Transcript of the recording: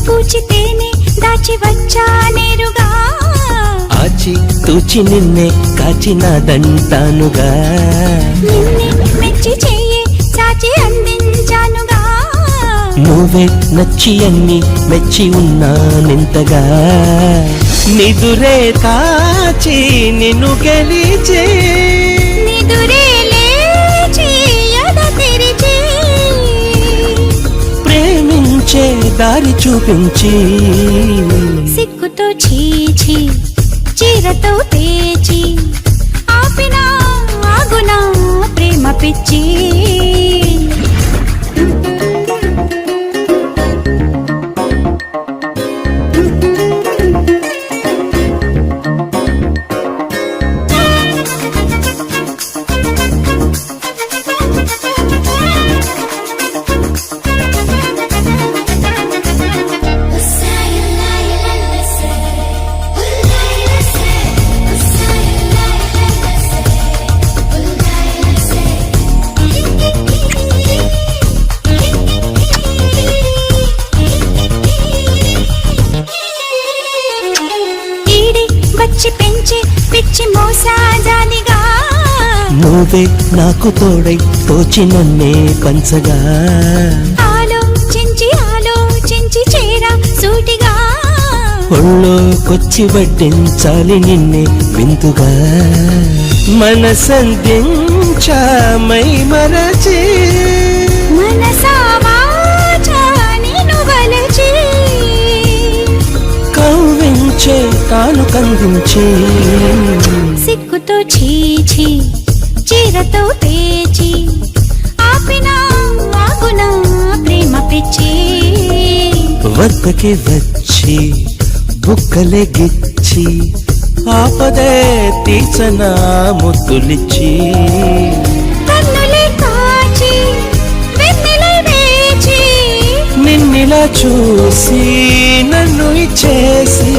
పూచితేనే దాచి వచ్చా నేరుగా ఆచి తూచి నిన్నే కాచినాదంటానుగా నిన్నే మెచ్చి చెయ్యి చాచి అందించానుగా నువ్వే నచ్చి అన్ని మెచ్చి ఉన్నానెంతగా నిదురే కాచి నిన్ను గెలిచే నిదురే లేచి ఎద తెరిచి ప్రేమించే దారి చూపించి సిగ్గుతో చీచి చీరతో పేచి ఆపినా ఆగునా ప్రేమ పిచ్చి వచ్చి పెంచి పిచ్చి మోసాజాలిగా నువ్వే నాకు తోడై తోచి నన్నే పంచగా ఆలోచించి చేరా సూటిగా ఒళ్ళోకొచ్చి వడ్డించాలి నిన్నే విందుగా మనసందించామై మరచి మనసావాచా నిన్ను వలచి కవ్వించే తాను కందించి సిగ్గుతో చీచి చీరతో పేచి ఆపినా ఆగునా ప్రేమ పిచ్చి వద్దకి వచ్చి బుక్కలే గిచ్చి ఆపదే తీసనా ముద్దులిచ్చి కన్నులే కాచి వెన్నెలై వేచి నిన్నిలా చూసి నన్ను ఇచ్చేసి